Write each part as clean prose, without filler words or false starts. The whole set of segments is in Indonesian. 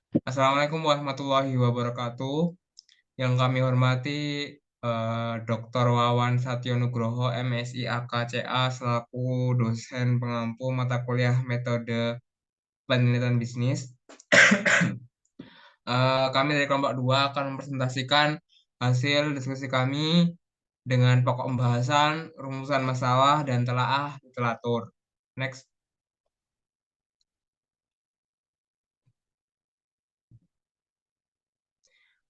Assalamualaikum warahmatullahi wabarakatuh. Yang kami hormati Dr. Wawan Satyo Nugroho, MSI AKCA selaku dosen pengampu mata kuliah metode penelitian bisnis. Kami dari kelompok 2 akan mempresentasikan hasil diskusi kami dengan pokok pembahasan, rumusan masalah, dan telaah literatur. Next.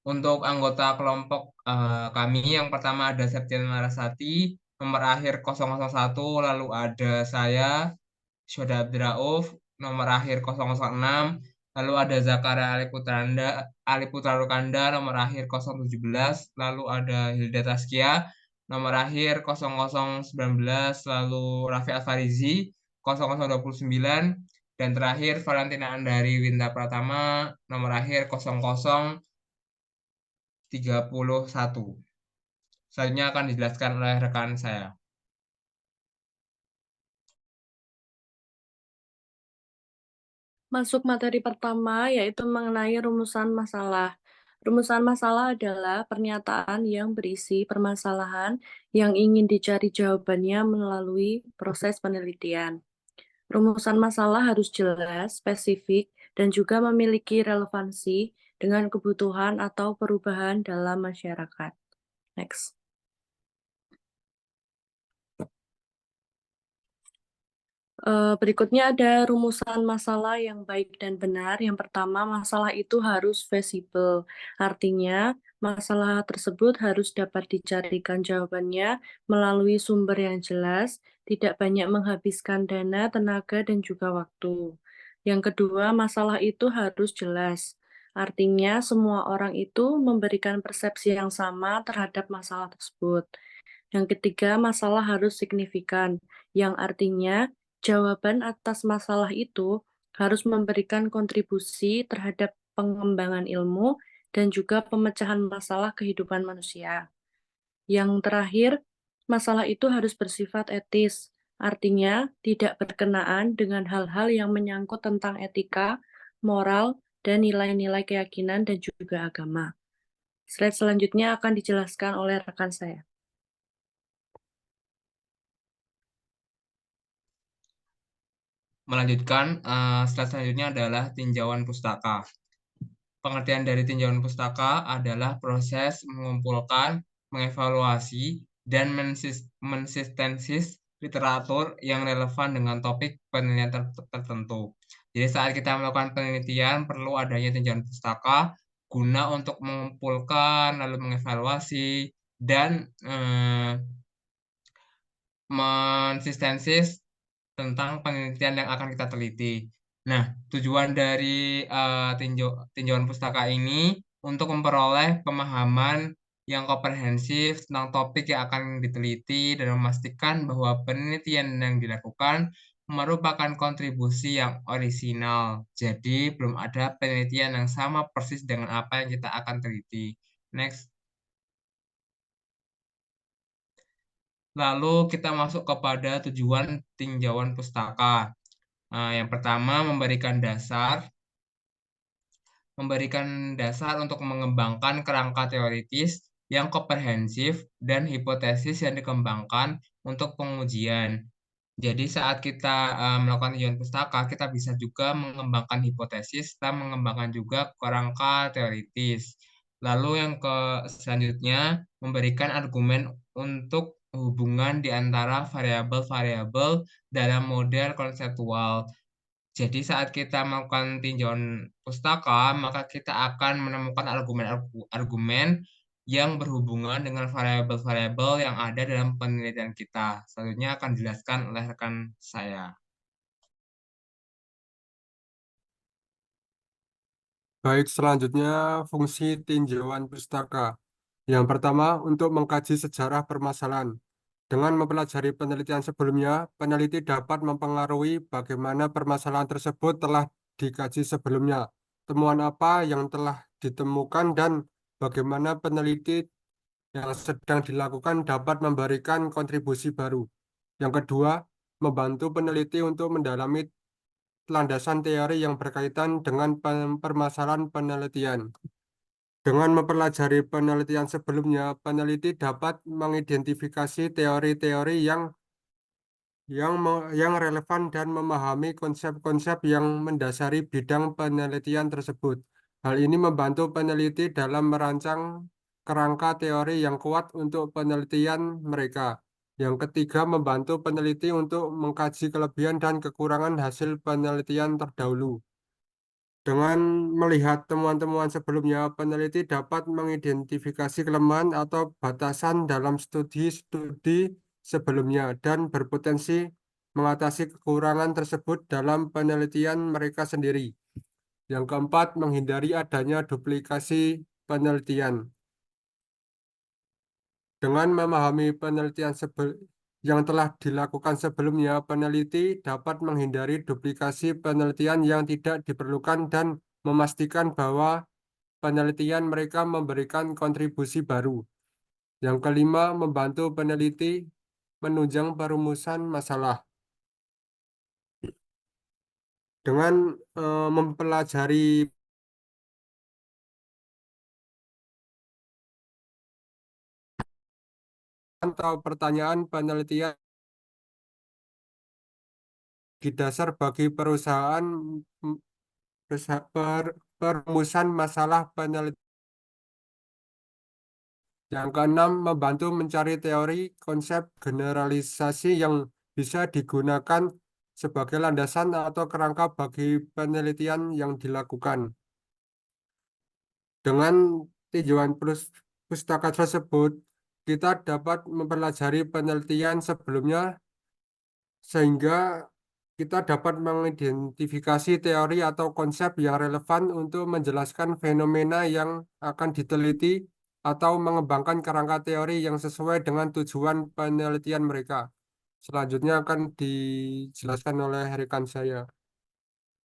Untuk anggota kelompok kami, yang pertama ada Septian Larasati, nomor akhir 001, lalu ada saya, Syoda Abdirauf, nomor akhir 006, lalu ada Zakaria Aliputra Rukanda, nomor akhir 017, lalu ada Hilda Taskia, nomor akhir 0019, lalu Raffi Alfarizi, 0029, dan terakhir Valentina Andari Winta Pratama, nomor akhir 0031. Selanjutnya akan dijelaskan oleh rekan saya. Masuk materi pertama yaitu mengenai rumusan masalah. Rumusan masalah adalah pernyataan yang berisi permasalahan yang ingin dicari jawabannya melalui proses penelitian. Rumusan masalah harus jelas, spesifik, dan juga memiliki relevansi dengan kebutuhan atau perubahan dalam masyarakat. Next. Berikutnya ada rumusan masalah yang baik dan benar. Yang pertama, masalah itu harus visible. Artinya, masalah tersebut harus dapat dicarikan jawabannya melalui sumber yang jelas, tidak banyak menghabiskan dana, tenaga, dan juga waktu. Yang kedua, masalah itu harus jelas. Artinya, semua orang itu memberikan persepsi yang sama terhadap masalah tersebut. Yang ketiga, masalah harus signifikan, yang artinya jawaban atas masalah itu harus memberikan kontribusi terhadap pengembangan ilmu dan juga pemecahan masalah kehidupan manusia. Yang terakhir, masalah itu harus bersifat etis, artinya tidak berkenaan dengan hal-hal yang menyangkut tentang etika, moral, dan nilai-nilai keyakinan dan juga agama. Slide selanjutnya akan dijelaskan oleh rekan saya. Melanjutkan, slide selanjutnya adalah tinjauan pustaka. Pengertian dari tinjauan pustaka adalah proses mengumpulkan, mengevaluasi, dan mensistensis literatur yang relevan dengan topik penelitian tertentu. Jadi saat kita melakukan penelitian, perlu adanya tinjauan pustaka guna untuk mengumpulkan, lalu mengevaluasi, dan mensistensis tentang penelitian yang akan kita teliti. Nah, tujuan dari tinjauan pustaka ini untuk memperoleh pemahaman yang komprehensif tentang topik yang akan diteliti dan memastikan bahwa penelitian yang dilakukan merupakan kontribusi yang orisinal. Jadi, belum ada penelitian yang sama persis dengan apa yang kita akan teliti. Next. Lalu kita masuk kepada tujuan tinjauan pustaka. Yang pertama, memberikan dasar untuk mengembangkan kerangka teoritis yang komprehensif dan hipotesis yang dikembangkan untuk pengujian. Jadi saat kita melakukan tinjauan pustaka, kita bisa juga mengembangkan hipotesis dan mengembangkan juga kerangka teoritis. Lalu yang selanjutnya, memberikan argumen untuk hubungan di antara variabel-variabel dalam model konseptual. Jadi saat kita melakukan tinjauan pustaka, maka kita akan menemukan argumen-argumen yang berhubungan dengan variabel-variabel yang ada dalam penelitian kita. Selanjutnya akan dijelaskan oleh rekan saya. Baik, selanjutnya fungsi tinjauan pustaka. Yang pertama, untuk mengkaji sejarah permasalahan. Dengan mempelajari penelitian sebelumnya, peneliti dapat mempengaruhi bagaimana permasalahan tersebut telah dikaji sebelumnya, temuan apa yang telah ditemukan, dan bagaimana peneliti yang sedang dilakukan dapat memberikan kontribusi baru. Yang kedua, membantu peneliti untuk mendalami landasan teori yang berkaitan dengan permasalahan penelitian. Dengan mempelajari penelitian sebelumnya, peneliti dapat mengidentifikasi teori-teori yang relevan dan memahami konsep-konsep yang mendasari bidang penelitian tersebut. Hal ini membantu peneliti dalam merancang kerangka teori yang kuat untuk penelitian mereka. Yang ketiga, membantu peneliti untuk mengkaji kelebihan dan kekurangan hasil penelitian terdahulu. Dengan melihat temuan-temuan sebelumnya, peneliti dapat mengidentifikasi kelemahan atau batasan dalam studi-studi sebelumnya dan berpotensi mengatasi kekurangan tersebut dalam penelitian mereka sendiri. Yang keempat, menghindari adanya duplikasi penelitian. Dengan memahami penelitian yang telah dilakukan sebelumnya, peneliti dapat menghindari duplikasi penelitian yang tidak diperlukan dan memastikan bahwa penelitian mereka memberikan kontribusi baru. Yang kelima, membantu peneliti menunjang perumusan masalah. Dengan mempelajari atau pertanyaan penelitian di dasar bagi perusahaan perumusan masalah penelitian. Yang keenam, membantu mencari teori konsep generalisasi yang bisa digunakan sebagai landasan atau kerangka bagi penelitian yang dilakukan. Dengan tinjauan pustaka tersebut, kita dapat mempelajari penelitian sebelumnya sehingga kita dapat mengidentifikasi teori atau konsep yang relevan untuk menjelaskan fenomena yang akan diteliti atau mengembangkan kerangka teori yang sesuai dengan tujuan penelitian mereka. Selanjutnya akan dijelaskan oleh rekan saya.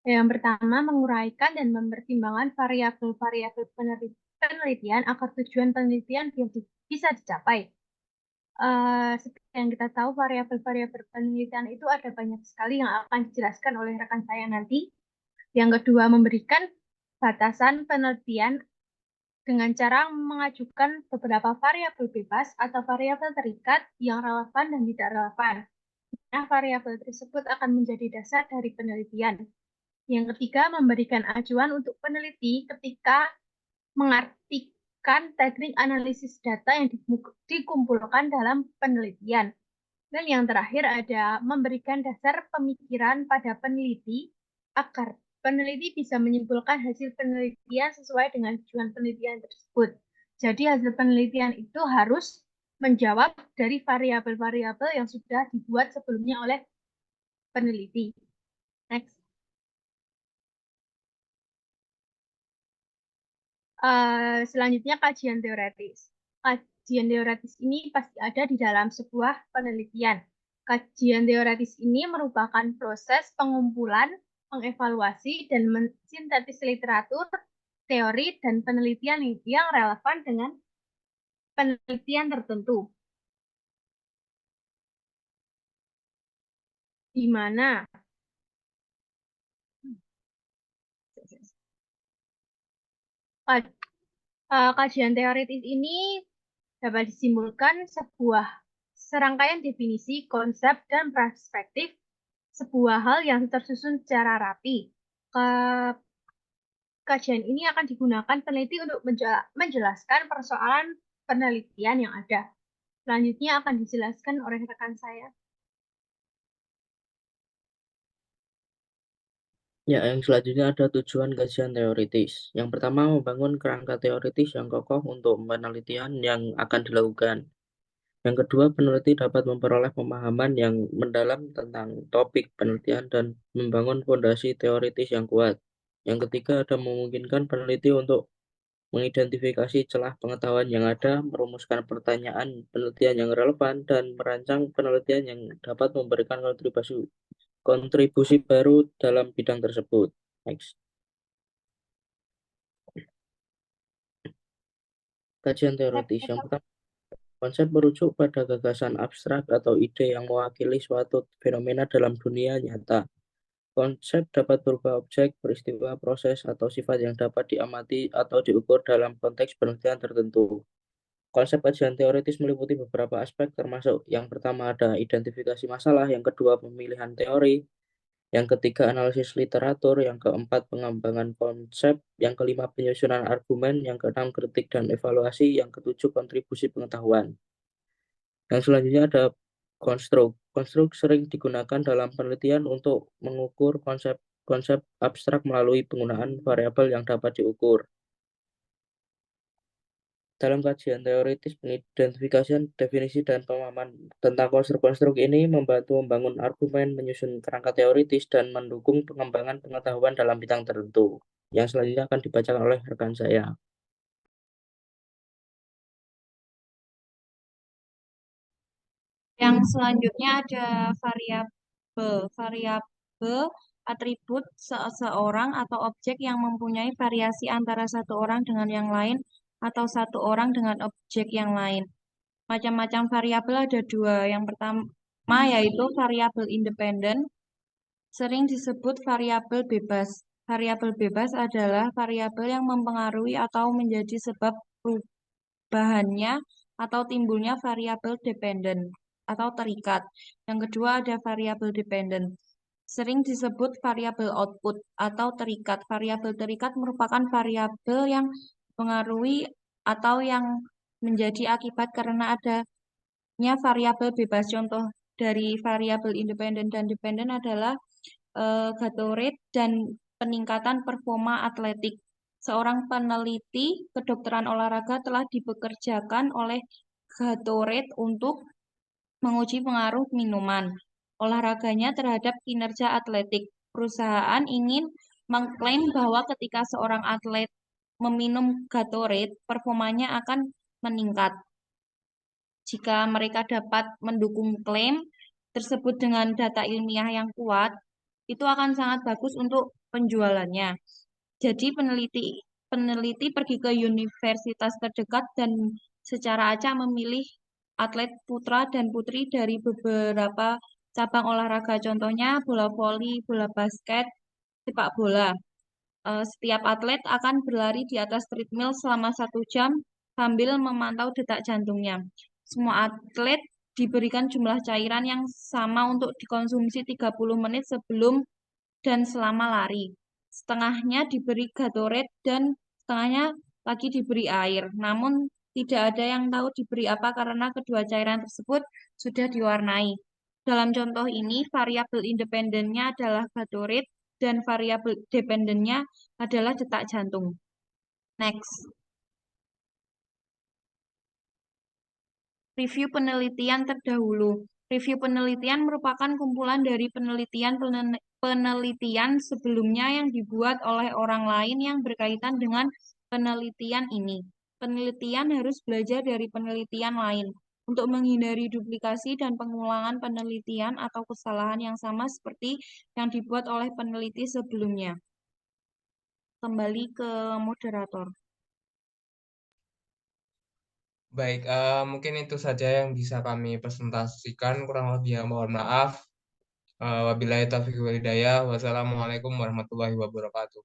Yang pertama, menguraikan dan mempertimbangkan variabel-variabel penelitian agar tujuan penelitian bisa dicapai. Seperti yang kita tahu, variabel-variabel penelitian itu ada banyak sekali yang akan dijelaskan oleh rekan saya nanti. Yang kedua, memberikan batasan penelitian dengan cara mengajukan beberapa variabel bebas atau variabel terikat yang relevan dan tidak relevan. Nah, variabel tersebut akan menjadi dasar dari penelitian. Yang ketiga, memberikan acuan untuk peneliti ketika mengartikan teknik analisis data yang dikumpulkan dalam penelitian. Dan yang terakhir ada memberikan dasar pemikiran pada peneliti agar peneliti bisa menyimpulkan hasil penelitian sesuai dengan tujuan penelitian tersebut. Jadi hasil penelitian itu harus menjawab dari variabel-variabel yang sudah dibuat sebelumnya oleh peneliti. Next. Selanjutnya kajian teoretis. Kajian teoretis ini pasti ada di dalam sebuah penelitian. Kajian teoretis ini merupakan proses pengumpulan, mengevaluasi, dan mensintetis literatur, teori, dan penelitian yang relevan dengan penelitian tertentu. Di mana kajian teoritis ini dapat disimpulkan sebuah serangkaian definisi, konsep, dan perspektif sebuah hal yang tersusun secara rapi. Kajian ini akan digunakan peneliti untuk menjelaskan persoalan penelitian yang ada. Selanjutnya akan dijelaskan oleh rekan saya. Ya, yang selanjutnya ada tujuan kajian teoritis. Yang pertama, membangun kerangka teoritis yang kokoh untuk penelitian yang akan dilakukan. Yang kedua, peneliti dapat memperoleh pemahaman yang mendalam tentang topik penelitian dan membangun fondasi teoritis yang kuat. Yang ketiga, ada memungkinkan peneliti untuk mengidentifikasi celah pengetahuan yang ada, merumuskan pertanyaan penelitian yang relevan, dan merancang penelitian yang dapat memberikan kontribusi baru dalam bidang tersebut. Next. Kajian teoritis. Yang pertama, konsep merujuk pada gagasan abstrak atau ide yang mewakili suatu fenomena dalam dunia nyata. Konsep dapat berupa objek, peristiwa, proses, atau sifat yang dapat diamati atau diukur dalam konteks penelitian tertentu. Konsep kajian teoritis meliputi beberapa aspek, termasuk yang pertama ada identifikasi masalah, yang kedua pemilihan teori, yang ketiga analisis literatur, yang keempat pengembangan konsep, yang kelima penyusunan argumen, yang keenam kritik dan evaluasi, yang ketujuh kontribusi pengetahuan. Yang selanjutnya ada konstruk. Konstruk sering digunakan dalam penelitian untuk mengukur konsep abstrak melalui penggunaan variabel yang dapat diukur. Dalam kajian teoritis, pengidentifikasian, definisi, dan pemahaman tentang konstruk-konstruk ini membantu membangun argumen, menyusun kerangka teoritis, dan mendukung pengembangan pengetahuan dalam bidang tertentu. Yang selanjutnya akan dibacakan oleh rekan saya. Yang selanjutnya ada variabel. Variabel atribut seseorang atau objek yang mempunyai variasi antara satu orang dengan yang lain atau satu orang dengan objek yang lain. Macam-macam variabel ada dua. Yang pertama yaitu variabel independen, sering disebut variabel bebas. Variabel bebas adalah variabel yang mempengaruhi atau menjadi sebab perubahannya atau timbulnya variabel dependen atau terikat. Yang kedua ada variabel dependen. Sering disebut variabel output atau terikat. Variabel terikat merupakan variabel yang mempengaruhi atau yang menjadi akibat karena adanya variabel bebas. Contoh dari variabel independen dan dependen adalah Gatorade dan peningkatan performa atletik. Seorang peneliti kedokteran olahraga telah dipekerjakan oleh Gatorade untuk menguji pengaruh minuman olahraganya terhadap kinerja atletik. Perusahaan ingin mengklaim bahwa ketika seorang atlet meminum Gatorade, performanya akan meningkat. Jika mereka dapat mendukung klaim tersebut dengan data ilmiah yang kuat, itu akan sangat bagus untuk penjualannya. Jadi peneliti pergi ke universitas terdekat dan secara acak memilih atlet putra dan putri dari beberapa cabang olahraga. Contohnya bola voli, bola basket, sepak bola. Setiap atlet akan berlari di atas treadmill selama 1 jam sambil memantau detak jantungnya. Semua atlet diberikan jumlah cairan yang sama untuk dikonsumsi 30 menit sebelum dan selama lari. Setengahnya diberi Gatorade dan setengahnya lagi diberi air. Namun tidak ada yang tahu diberi apa karena kedua cairan tersebut sudah diwarnai. Dalam contoh ini, variabel independennya adalah Gatorade dan variabel dependennya adalah detak jantung. Next. Review penelitian terdahulu. Review penelitian merupakan kumpulan dari penelitian sebelumnya yang dibuat oleh orang lain yang berkaitan dengan penelitian ini. Penelitian harus belajar dari penelitian lain untuk menghindari duplikasi dan pengulangan penelitian atau kesalahan yang sama seperti yang dibuat oleh peneliti sebelumnya. Kembali ke moderator. Baik, mungkin itu saja yang bisa kami presentasikan. Kurang lebihnya mohon maaf. Wabillahi taufiq wal hidayah. Wassalamualaikum warahmatullahi wabarakatuh.